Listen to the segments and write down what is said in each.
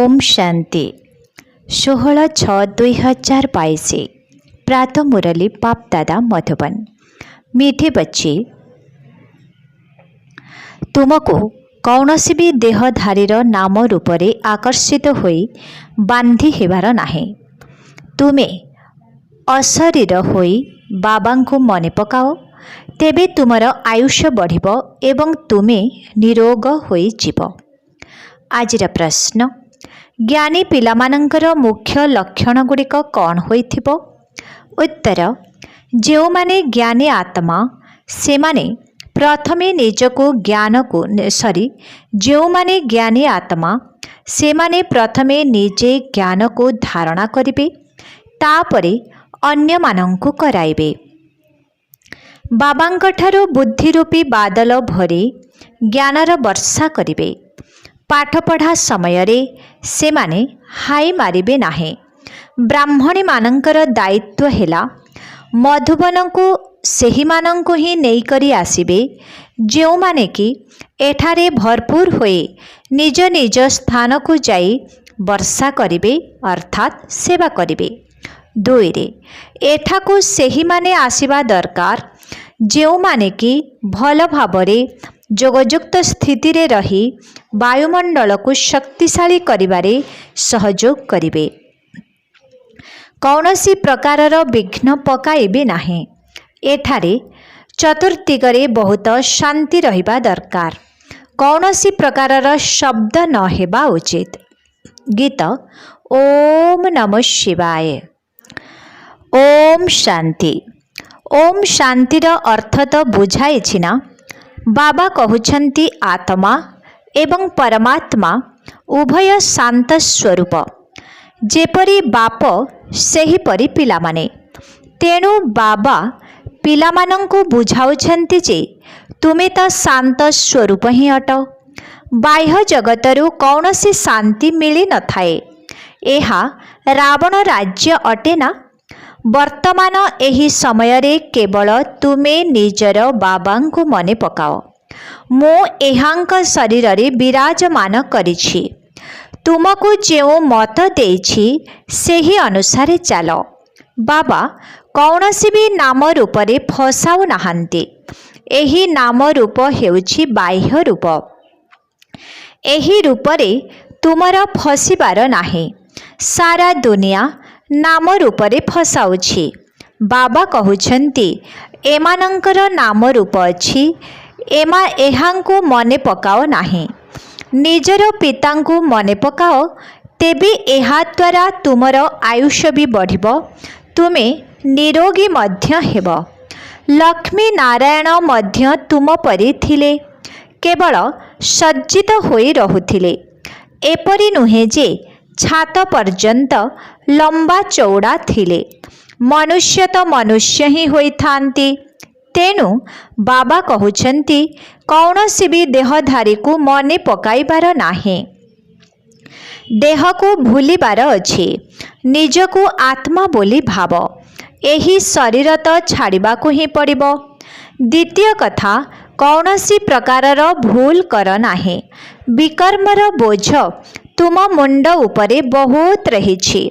ओम शांति 16/6/2022 प्रातः मुरली बाप दादा मधुबन। मीठे बच्चे, तुमको कौनसी भी देहधारीर नाम रूपरे आकर्षित होई बांधी हेबार नाही। तुमे अशरीर होई बाबा को मने पकाओ, तेबे तुमर आयुष्य बढ़िब एवं तुमे निरोग होई जीव। आजिर प्रश्न, ज्ञानी पिलामानंकर मुख्य लक्षण गुड़िक कौन होइथिबो? उत्तर, जो माने ज्ञानी आत्मा से माने प्रथमे निजको ज्ञान को जो माने ज्ञानी आत्मा से माने प्रथमे निजे ज्ञान को धारणा करिबे, तापरे अन्य मानंकु कराइबे। बाबांक ठारो बुद्धि रूपी बादल भरी ज्ञानर वर्षा करिबे। पाठ पढ़ा समय रे से माने हाई मारिबे नाही। ब्राह्मणी मानंकर दायित्व हेला मधुबन को सेही मानंकु ही नेई करी आसीबे, जो माने कि एठारे भरपूर होए निज निज स्थान को जाई वर्षा करिबे अर्थात सेवा करिबे। दुई रे एठाकु सेही माने आसीबा दरकार जो माने कि भल भावरे जोगयुक्त स्थिति रे रही वायुमंडल को शक्तिशाली करिबारे सहयोग करिबे। कौनसी प्रकारर विघ्न पकाइबे नाही। एठारे चतुर्दिगरे बहुत शांति रहिबा दरकार। कौनसी प्रकारर शब्द न हेबा उचित। गीत ओम नमः शिवाय। ओम शांति। ओम शांतिर अर्थ तो बुझाई ना। बाबा कहउछंती आत्मा एवं परमात्मा उभय शांत स्वरूप। जेपरी बाप सेहीपरि पिलामाने। तेणु बाबा पिलामानंकु बुझाउछंती जे तुमे तो शांत स्वरूप ही अट। बाह्य जगतरु कौनसी शांति मिली न थाए। एहा रावण राज्य अटे ना। वर्तमान एही समय रे केवल तुमे निजर बाबांकु मने पकाओ। मो एहांक शरीर रे विराजमान करिछि। तुमको जो मत देछि सेही अनुसारे चलो। बाबा कौनसी भी नाम रूप रे फसाउ नाहांती। एही नाम रूप हेउछि बाह्य रूप। एही रूप रे तुमर फसिबार नाही। सारा दुनिया नाम रूप रे फसाउछि। बाबा कहउछंती एमानंकर नाम रूप अछि, एमा एहांकु मने पकाओ नाही। निजर पितांकु मने पकाओ, तेबे एहा द्वारा तुमर आयुष्य भी बढ़िब, तुमे निरोगी मध्य हेब। लक्ष्मी नारायण मध्य तुम परि थिले, केवल सज्जित होई रहुथिले। एपरि नुहे जे छात पर्यंत लंबा चौड़ा थिले। मनुष्य तो मनुष्य ही होई थांती। तेणु बाबा कहउछंती कौनसी भी देहधारी को मने पकाइबार नाही। देह को भूलिबार अछि। निजको आत्मा बोली भाव। एही शरीर तो छाड़िबा को ही पड़िबो। द्वितीय कथा, कौनसी प्रकारर भूल कर नाही। विकर्मर बोझ तुम मुंड उपरे बहुत रहिछि।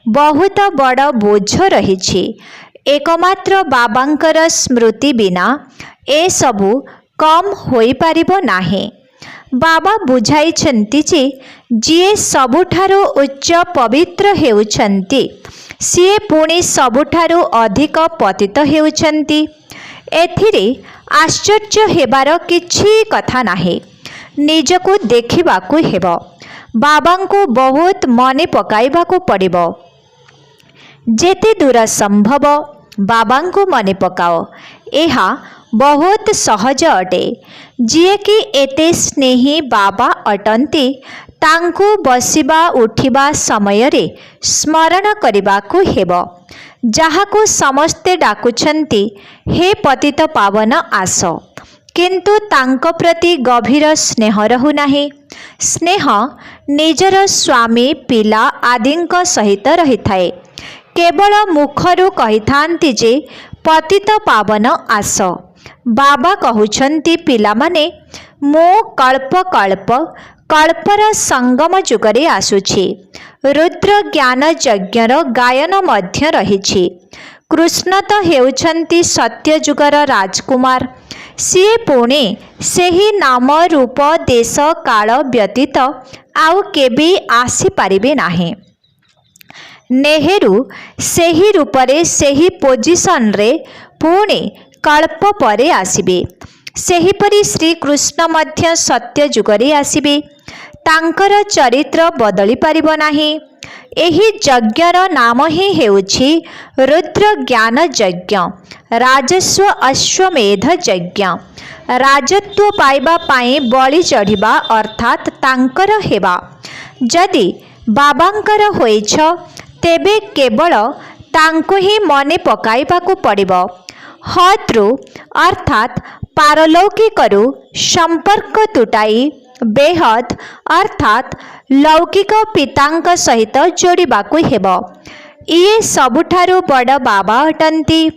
बहुत बड़ बोझ रहिछि। एकमात्र बाबांकर स्मृति बिना ए सबु कम होई पारिबो नाही। बाबा बुझाइछंती जे जिए सबुठारो उच्च पवित्र हेउछंती, सिए पुणी सबुठारो अधिक पतित हेउछंती। एथिरे आश्चर्य हेबार किछि कथा नाही। निजको देखिबाकु हेबो। बाबांको बहुत मने पकाइबाकु पड़िबो। जेते दूर संभव बाबांको मने पकाओ। एहा बहुत सहज अटे। जिए कि एते स्नेही बाबा अटंती, तांको बसिबा उठिबा समय रे स्मरण करिबाकु हेबो। जाहाको समस्ते डाकुछंती हे पतित पावन आस, किंतु तांको प्रति गभीर स्नेह रहु नाही। स्नेह निजर स्वामी पिला आदिंक सहित रही थाए। केवल मुखरु कही थांती जे पतित पावन आस। बाबा कहउछंती पिलामाने मो कल्प कल्प कल्पर संगम जुगरे आसुछि। रुद्र ज्ञान यज्ञर गायन मध्य रहिछि। कृष्ण तो हेउछन्ति सत्य जुगर राजकुमार। सीए पुणे सेही नाम रूप देश काल व्यतीत आउ केबे आसी पारिबे नाही। नेहरू सेही रूपरे सेही पोजिशन रे पुणे कल्प परे आसिबे। सेहीपरि श्रीकृष्ण मध्य सत्य जुगरे आसिबे। तांकर चरित्र बदली पारिब नाही। एही यज्ञर नाम ही हेउछि रुद्र ज्ञान यज्ञ, राजस्व अश्वमेध यज्ञ। राजत्व पाइबा पाई बलि चढ़िबा अर्थात तांकर हेबा। जदि बाबांकर होइछ तेबे केवल तांको ही मने पकाइबाकू पड़िबो। हद्रु अर्थात पारलौकिकरू संपर्क तुटाई बेहद अर्थात लौकिक पितांक सहित जोड़िबाकू हेबो। इए सबुठारू बड़ बाबा अटंती।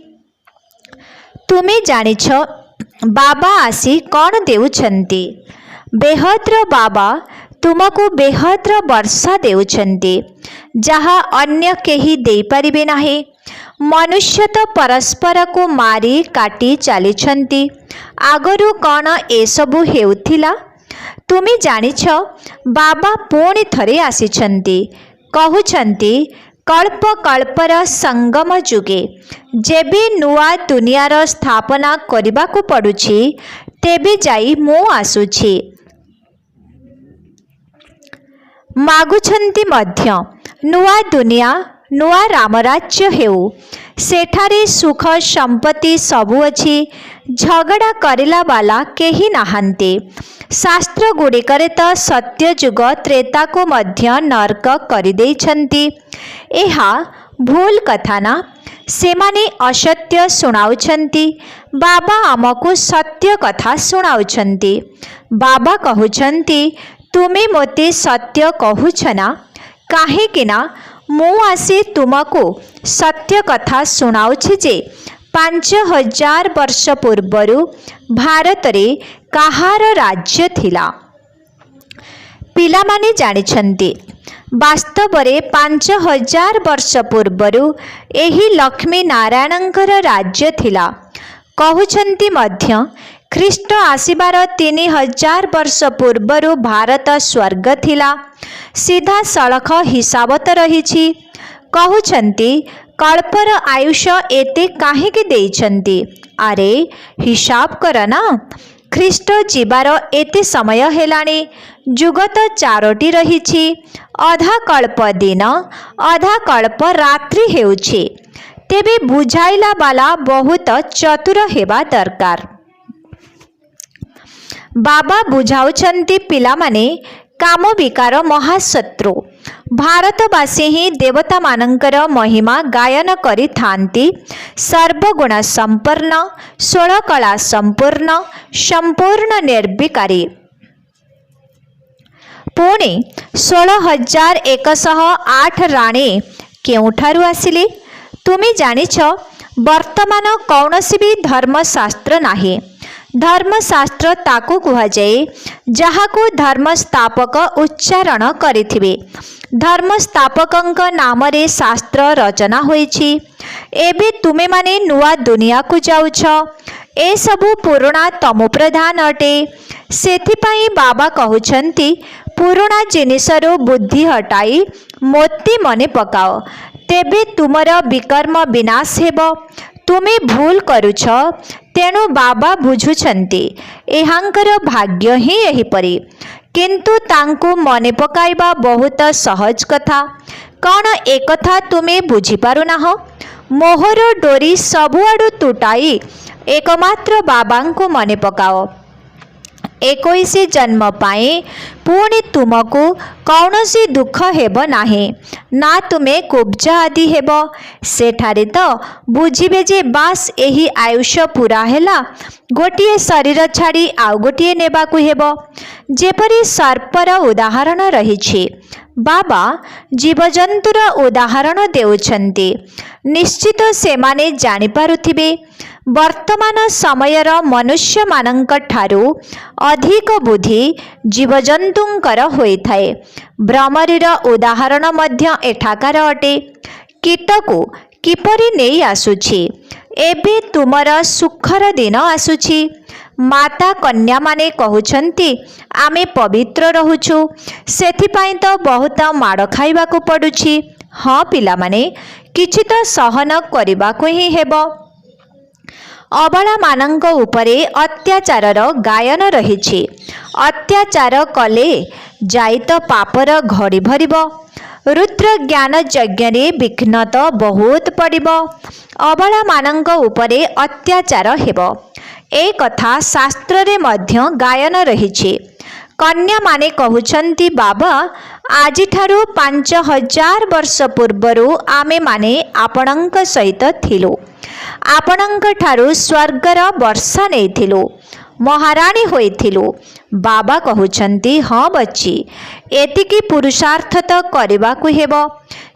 तुमे जानिछ बाबा आसी कौन देउछन्ति। बेहद्र बाबा तुमको बेहद्र वर्षा देउछन्ति जहा अन्य केही देई परिबे नाही। मनुष्य तो परस्पर को मारी काटी चलीछन्ति। आगरू कौन एसबु हेउथिला। तुमे जानिछ बाबा पुणी थरे आसिछन्ति। कहउछन्ति कल्प कल्पर संगम जुगे जेबे नुआ दुनियार स्थापना करिबाकू पड़ुछि तेबे जाई मु आसुछि। मागुछन्ति मध्य नुआ दुनिया नुआ रामराज्य हेउ। सेठारे सुख संपत्ति सबु अछि। झगड़ा करिला वाला केही नाहांते। शास्त्र गुड़िकरे तो सत्य जुग त्रेता को मध्य नर्क करि देइछन्ति। एहा भूल कथा ना। सेमाने असत्य सुनाउछन्ति। बाबा आमको सत्य कथा सुनाउछन्ति। बाबा कहउछन्ति तुमे मोते सत्य कहूछ ना काहेकि ना मु आसी तुमको सत्य कथा सुनाउछि जे 5000 वर्ष पूर्वरु भारत रे कहार राज्य थिला। पिलामाने जानिछन्ति वास्तव रे 5000 वर्ष पूर्वरु एही लक्ष्मी नारायणंकर राज्य थिला। कहउछन्ति मध्य ख्रीष्ट आसिबार 3000 वर्ष पूर्वरु भारत स्वर्ग थिला। सीधा सड़क हिसाबत रहिछि। कहउछन्ति कल्पर आयुष एते काहेकि देइछन्ति। अरे हिसाब कर ना। ख्रीष्ट जीवार एते समय हेलाणी। जुग तो 4टी रहिछि। अधा कल्प दिन अधा कल्प रात्रि हेउछि। तेबे बुझाइला बाला बहुत चतुर हेबा दरकार। बाबा बुझाउछन्ति पिलामाने काम विकार महाशत्रु। भारतवासी ही देवता मानंकर महिमा गायन करि थांती। सर्वगुण संपन्न 16 कला संपूर्ण संपूर्ण निर्विकारी। पुणे 16108 राणे केउठारु आसिले। तुमे जानिछ वर्तमान कौनसी भी धर्मशास्त्र नाही। धर्मशास्त्र ताकू कुहा जाए जहाकू धर्मस्थापक उच्चारण करिथिबे। धर्मस्थापकंक नाम रे शास्त्र रचना होईछि। एबे तुमे माने नुआ दुनिया को जाउछ। ए सबु पुराणा तमो प्रधान अटे। सेथिपाई बाबा कहउछन्ति पुराणा जिनिसरो बुद्धि हटाई मोती मने पकाओ तेबे तुमर विकर्म विनाश हेबो। तुमे भूल करुछ तेणु बाबा बुझुछन्ति एहांकर भाग्य ही एहिपरि। किंतु तांकु मने पकाइबा बहुत सहज कथा। कौन एकथा तुमे बुझी पारु नाह। मोहर डोरी सबुआडु तुटाई एकमात्र बाबांकु मने पकाओ। 21 जन्म पाए पुणी तुमको कौनसी दुख हेब नाही ना तुमे कुब्जा आदि हेब। सेठारे तो बुझिबे जे बास एही आयुष पूरा हेला गोटिए शरीर छाड़ी आउ गोटिए नेबाकू हेब। जेपरि सर्पर उदाहरण रहिछि बाबा जीवजंतुर उदाहरण देउछन्ति। निश्चित सेमाने जानि पारुथिबे वर्तमान समयर मनुष्य मानक ठारू अधिक बुद्धि जीवजंतुंकर होइथाए। भ्रमरीर उदाहरण मध्य एठाकार अटे। कीट को किपरि नहीं आसुछि, एबे तुमर सुखर दिन आसुछि। माता कन्या माने कहउछंती आमे पवित्र रहुछु, सेथिपाई तो बहुत माड़ खाइबाकू पडुछि। हाँ पिला माने, किछि तो सहन करिबाकू ही हेबो। अबला मानंक उपरे अत्याचारर गायन रहिछि। अत्याचार कले जाई तो पापर घड़ी भरिबो। रुद्र ज्ञान यज्ञ विघ्न तो बहुत पड़िबो। अबला मानंक उपरे अत्याचार हेबो, ए कथा शास्त्र रे मध्य गायन रहिछि। कन्या माने कहउछंती बाबा, आजि ठारू 5000 वर्ष पूर्वरु आमे माने आपणंक सहित थिलु। आपणंक ठारू स्वर्गर वर्षा नेइथिलु, महाराणी होइथिलु। बाबा कहउछंती हाँ बच्ची, एतिकी पुरुषार्थ तो करिबाकू हेबो।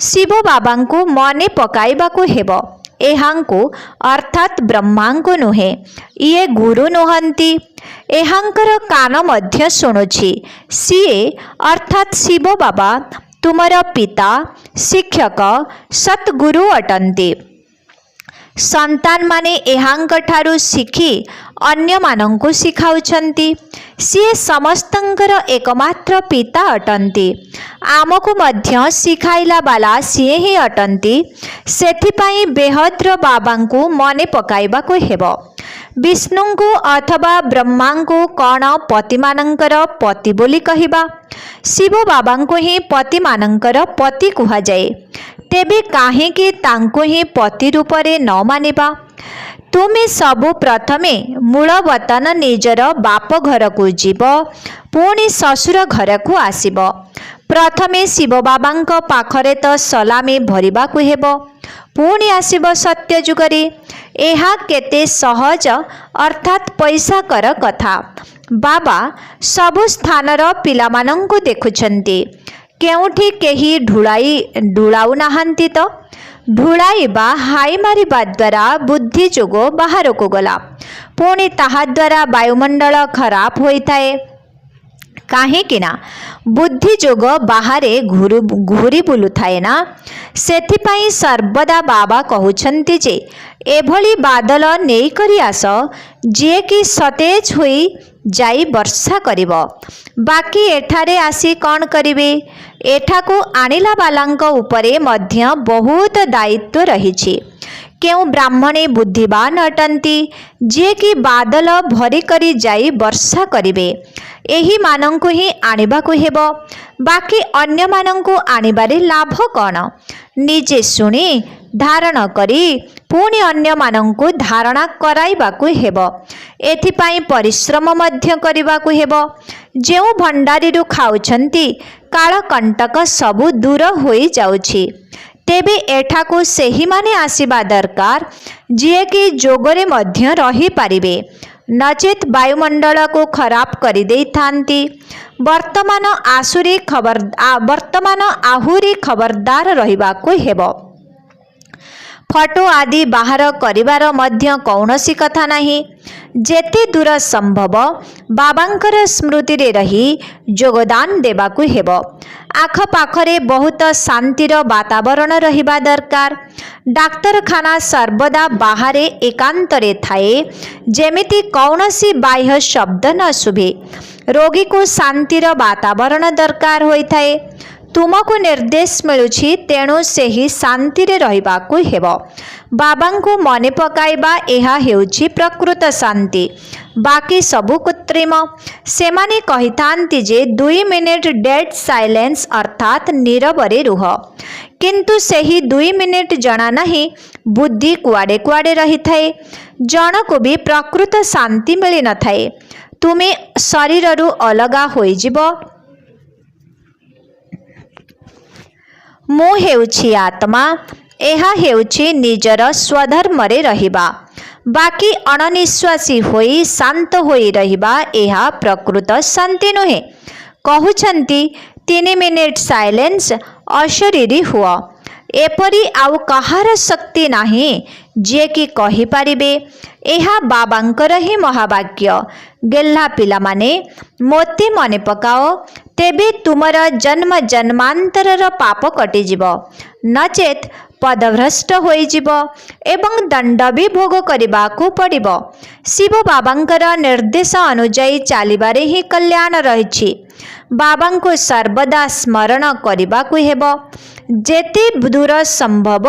शिव बाबांकू मने पकाइबाकू हेबो। एहांकू अर्थात ब्रह्मांकू नुहे, इए गुरु नुहंती। एहांकर कान मध्य शुणुछि। सीए अर्थात शिव बाबा तुमर पिता, शिक्षक, सतगुरु अटंती। संतान माने एहांक ठारू शिखी अन्य मानंकु शिखाउछंती। सीए समस्तंकर एकमात्र पिता अटंती। आमको मध्य शिखाइला बाला सीए ही अटंती। सेथिपाई बेहद्र बाबांकु मने पकाइबाकू हेबो। विष्णुंकु अथवा ब्रह्मांकु कौन पति मानंकर पति बोली कहिबा? शिव बाबांकु ही पति मानंकर पति कुहा जाए। तेबे काहेकि तांको ही पति रूपरे न मानिबा? तुमे सबु प्रथमे मूल वतन निजर बाप घर को जीव, पुणी ससुर घर को आसीब। प्रथमे शिव बाबांक पाखरे तो सलामी भरिबाकू हेबो, पुणी आसीब सत्य जुगरे। एहा केते सहज अर्थात पैसा कर कथा। बाबा सबु स्थानर पिलामानंकु देखुछंती, केउठी केही ढुलाउ नाहांती तो। ढुलाइबा हाई मारिबा द्वारा बुद्धि जोगो बाहर को गला, पुणी ताहा द्वारा वायुमंडल खराब होइथाए। काहेकि ना बुद्धि जोग बाहरे घूरी बुलुथाए ना। सेथिपाई सर्वदा बाबा कहउछंती जे एभली बादल नेई करी आस, जे कि सतेज होई जाई वर्षा करिबो। बाकी एठारे आसी कौन करिवे? एठाकू आनिला बालांक उपरे मध्य बहुत दायित्व रहिछि। केउ ब्राह्मणे बुद्धिवान अटंती, जे कि बादल भरी करी जाई वर्षा करिवे। एही मानंकु ही आनिबाकू हेबो। बाकी अन्य मानंकु आनिबारे लाभ कौन? निजे सुनी धारण करी पुणी अन्य मानंकु धारणा कराइबाकू हेबो। एथिपाई परिश्रम मध्य करिबाकू हेबो। जेउ भंडारीरु खाउछंती काल कंटक सबु दूर होई जाउछि। तेबे एठाकू सेही माने आसीबा दरकार, जे कि जोगरे मध्य रही पारिबे, नचेत वायुमंडल को खराब करि देई थांती। वर्तमान आहुरी खबरदार रहिबाकू हेबो। फटो आदि बाहर करिबार मध्य कौनसी कथा नहीं। जेते दूर संभव बाबांकर स्मृति रे रही योगदान देबाकू हेबो। आख पाखरे बहुत शांतिर वातावरण रहिबा दरकार। डाक्तरखाना सर्वदा बाहरे एकांतरे थाए, जेमिति कौनसी बाह्य शब्द न शुभे। रोगी को शांतिर वातावरण दरकार होइथाए। तुमको निर्देश मिलुछि, तेणु सेही शांति रे रहिबाकू हेबो। बाबांकु मने पकाइबा एहा हेउछि प्रकृत शांति। बाकी सबु कृत्रिम। सेमाने कहिथांती जे 2 मिनिट डेड साइलेंस अर्थात नीरवरे रुह, किंतु सेही 2 मिनिट जना नहीं बुद्धि कुआडे कुआडे रही थाए। जन को भी प्रकृत शांति मिली न थाए। तुमे शरीर रु अलगा होई जिवो। मु हेउछि आत्मा, एहा हेउछि निजर स्वधर्म रे रहिबा। बाकी अणनिश्वासी होई शांत होई रहिबा एहा प्रकृत शांति नुहे। कहउछंती 3 मिनिट साइलेंस, अशरीरी हुआ। एपरी आउ कहार शक्ति नाही जे कि कहि पारिबे एहा बाबांकर ही महाभाग्य। गेल्हा पिला माने मोते मने पकाओ, तेबे तुमर जन्म जन्मांतरर पाप कटिजिब, नचेत पदभ्रष्ट होइजिब एवं दंड भी भोग करिबाकू पड़िब। शिव बाबांकर निर्देश अनुजाई चालिबारे ही कल्याण रहिछि। बाबांको सर्वदा स्मरण करिबाकू हेबो। जेते दूर संभव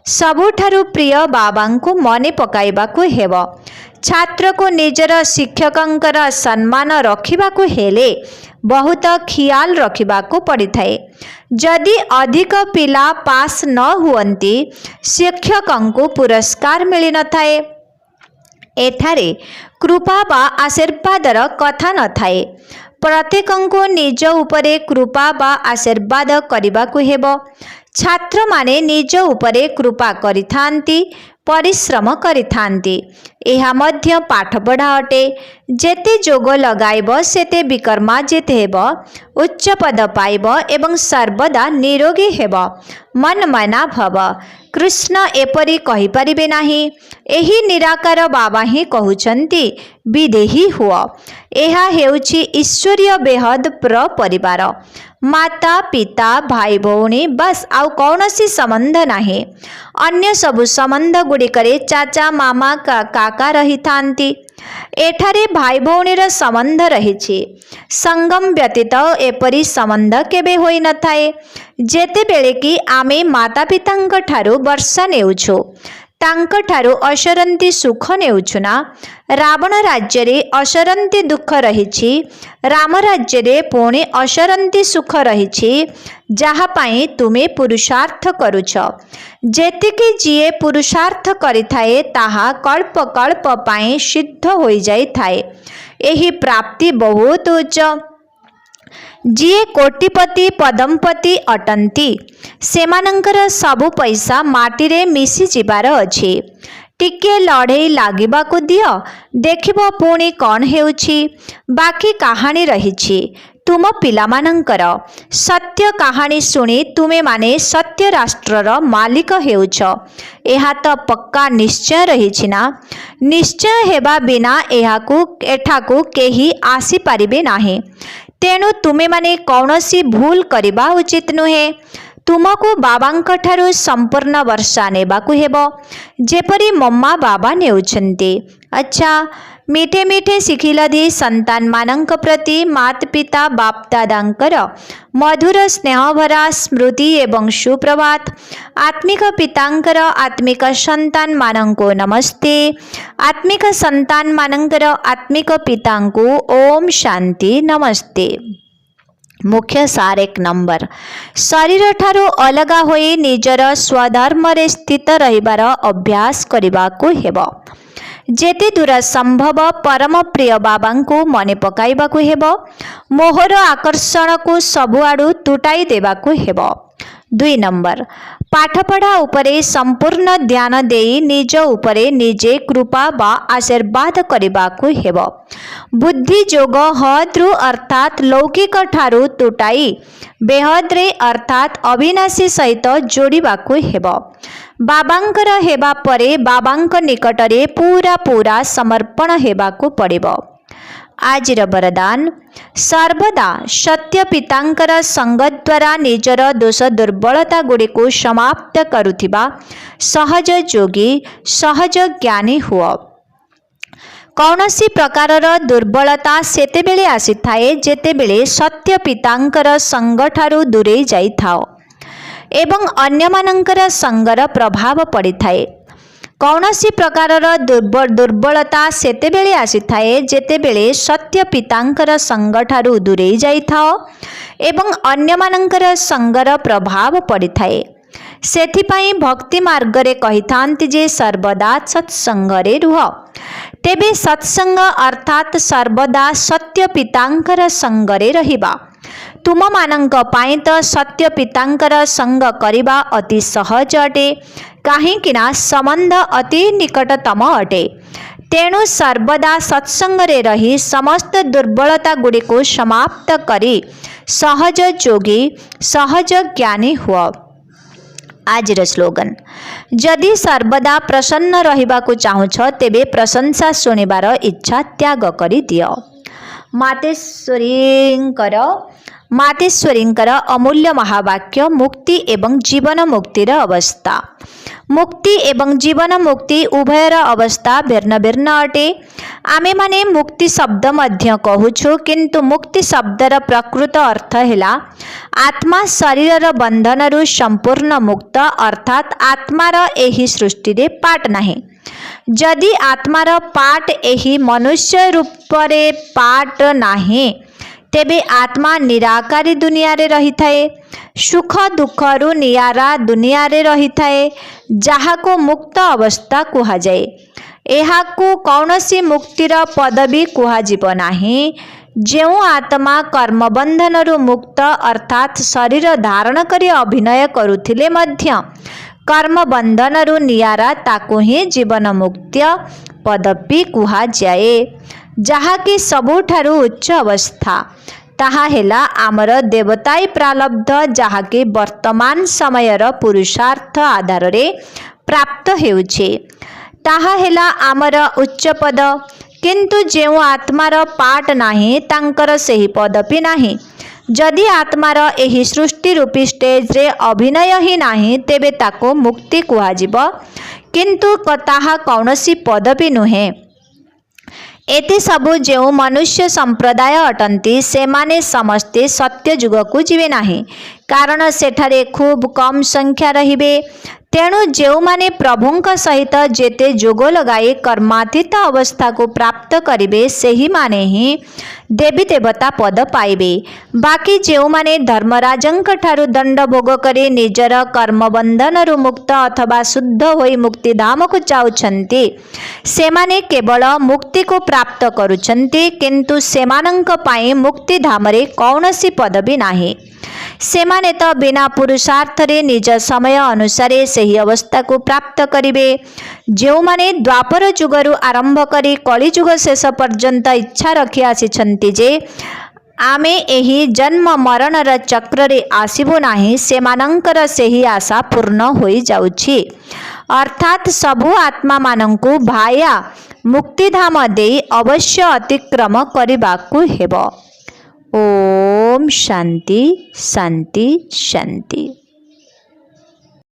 सबुठारु प्रिय बाबांको मने पकाइबाकू हेबो। छात्र को निजर शिक्षकंकर सम्मान रखिबाकू हेले बहुत ख्याल रखिबाकू पड़िथाए। जदि अधिक पिला पास न हुअंती शिक्षकंकु पुरस्कार मिली न थाए। एठारे कृपा बा आशीर्वादर कथा न थाए। प्रत्येकंकु निज उपरे कृपा बा आशीर्वाद करिबाकू हेबो। छात्र माने निज उपरे कृपा करिथांती, परिश्रम करिथांती। एहा मध्य पाठ पढ़ा अटे। जेते जोग लगाइब सेते विकर्माजित हेब, उच्च पद पाइब एवं सर्वदा निरोगी हेब। मन मना भव। कृष्ण एपरी कहि परिबे नाही। एही निराकार बाबा ही कहउछंती विदेही हुआ। एहा हेउछि ईश्वरीय बेहद प्र परिवार। माता पिता भाई भौणी बस आउ कौनसी संबंध नाही। अन्य सबु संबंध गुड़िकरे चाचा मामा काका रही थांती। एठारे भाई भौणीर संबंध रहिछि। संगम व्यतीत एपरी संबंध केबे होई न थाए। जेते बेले कि आमे माता पितांक ठारू वर्षा नेउछु, तांक ठारू असरंती सुख नेउछु ना। रावण राज्य रे असरंती दुख रहिछि, राम राज्य रे पुणी असरंती सुख रहिछि। जहा पाई तुमे पुरुषार्थ करुछ। जेतिके जिए पुरुषार्थ करिथाए ताहा कल्प कल्प पाई सिद्ध होई जाई थाए। एही प्राप्ति बहुत उच्च। जिए कोटिपति पदमपति अटंती सेमानंकर सबु पैसा माटी रे मिसी जिबार अछि। टिके लड़े लागिबाकू दियो, देखिबो पुणी कौन हेउछि। बाकी कहानी रहिछि तुम पिलामानंकर। सत्य कहानी सुनी तुमे माने सत्य राष्ट्रर मालिक हेउछ। एहा तो पक्का निश्चय रहिछि ना। निश्चय हेबा बिना एठाकू केही आसी पारिबे नाही। तेणु तुमे माने कौनसी भूल करिबा उचित नुहे। तुमको बाबांक ठारू संपूर्ण वर्षा नेबाकू हेबो, जेपरी मम्मा बाबा नेउछंती। अच्छा, मीठे मीठे शिखिलधी संतान मानंक प्रति मात पिता बाप दादांकर मधुर स्नेहभरा स्मृति एवं सुप्रभात। आत्मिक पितांकर आत्मिक संतान मानंको नमस्ते। आत्मिक संतान मानंकर आत्मिक पितांको ओम शांति नमस्ते। मुख्य सार 1 नंबर, शरीर ठारू अलगा होई निजर स्वधर्म रे स्थित रहिबार अभ्यास करिबाकू हेबो। जेते दूर संभव परम प्रिय बाबांकू मने पकाइबाकू हेबो। मोहर आकर्षण को सबुआडू तुटाई देबाकू हेबो। 2 नंबर, पाठपढ़ा उपरे संपूर्ण ध्यान देई निज उपरे निजे कृपा बा आशीर्वाद करिबाकू हेबो। बुद्धि जोग हद्रु अर्थात लौकिक ठारू तुटाई बेहद्रे अर्थात अविनाशी सहित जोड़िबाकू हेबो। बाबांकर हेबा परे बाबांक निकटरे पूरा पूरा समर्पण हेबाकू पड़िबो। आजिर वरदान, सर्वदा सत्य पितांकर संगत द्वारा निजर दोष दुर्बलता गुड़ी को समाप्त करुथिबा सहज योगी सहज ज्ञानी हुओ। कौनसी प्रकारर दुर्बलता सेतेबेले आसीथाए जेतेबेले सत्य पितांकर संग ठारू दूरे जाइथाओ एवं अन्यमानंकर संगर प्रभाव पड़िथाए। कौनसी प्रकारर दुर्बलता सेतेबेले आसीथाए जेतेबेले सत्य पितांकर संग ठारू दूरे जाइथाओ एवं अन्यमानंकर संगर प्रभाव पड़िथाए। सेथिपाई भक्ति मार्ग रे कहिथांती जे सर्वदा सत्संगरे रुह। तेबे सत्संग अर्थात सर्वदा सत्य पितांकर संगरे रहिबा। तुम मानंक पाई तो सत्य पितांकर संग करिबा अति सहज अटे, काहींकिना संबंध अति निकटतम अटे। तेणु सर्वदा सत्संगरे रही समस्त दुर्बलता गुड़ी को समाप्त करी सहज योगी सहज ज्ञानी हुआ। आज स्लोगन जदि सर्वदा प्रसन्न रहिबाकु चाहुछ तेबे प्रशंसा सुनिबार इच्छा त्याग करि दियो। मातेश्वरींकर अमूल्य महावाक्य मुक्ति एवं जीवन मुक्तिर अवस्था। मुक्ति एवं जीवन मुक्ति उभयर अवस्था भिन्न भिन्न अटे। आमे माने मुक्ति शब्द मध्य कहूछु किंतु मुक्ति शब्दर प्रकृत अर्थ हैला आत्मा शरीरर बंधनरु संपूर्ण मुक्त अर्थात आत्मार एही सृष्टि रे पाट नाही। जदि आत्मार पाट एही मनुष्य रूपरे पाट नाही तेबे आत्मा निराकारी दुनिया रे रही थाए। सुख दुख रु नियारा दुनिया रे रही थाए जहाको मुक्त अवस्था कुहा जाए। एहाकु कौनसी मुक्तिर पदवी कुहाजिब नाही। जेउ आत्मा कर्मबंधन रु मुक्त अर्थात शरीर धारण करी अभिनय करुथिले मध्य कर्मबंधन रु नियारा ताकु ही जीवन मुक्ति पदवी कुहा जाए जहाकी सबुठारु उच्च अवस्था। ताहा हेला आमर देवताई प्रारब्ध जहाकी वर्तमान समयर पुरुषार्थ आधार रे प्राप्त हेउछे। ताहा हेला आमर उच्च पद किंतु जेउ आत्मार पाट नाही तांकर सेही पदवी नाही। जदि आत्मार एही सृष्टि रूपी स्टेज रे अभिनय ही नाही तेबे ताको मुक्ति कुहाजिब किंतु ताहा कौनसी पदवी नुहे। एते सबु जेउ मनुष्य संप्रदाय अटंती से माने समस्ते सत्य जुग को जीवे नाही कारण सेठारे खूब कम संख्या रहिबे। तेणु जेउ माने प्रभुंक सहित जेते जोग लगाई कर्मातीत अवस्था को प्राप्त करिबे सेही माने ही देवी देवता पद पाइबे। बाकी जेउ माने धर्मराजंक ठारु दंड भोग करे निजर कर्मबंधन रु मुक्त अथवा शुद्ध होई मुक्ति धाम को जाउछंती से माने केवल मुक्ति को प्राप्त करुछंती किंतु सेमानंक पाई मुक्ति धाम रे कौनसी पदवी नाही। सेमाने तो बिना पुरुषार्थ रे निज समय अनुसार सही अवस्था को प्राप्त करिवे। जो माने द्वापर जुगरु आरंभ करी कली जुग शेष पर्यंत इच्छा रखी आसीछंती जे आमे एही जन्म मरण र चक्र रे आसीबो नाही सेमानंकर सेही आशा पूर्ण होई जाउछि। अर्थात सबु आत्मा मानंकु भाया मुक्तिधाम देई अवश्य अतिक्रम करिबाकु हेबो। ओम शांति शांति शांति।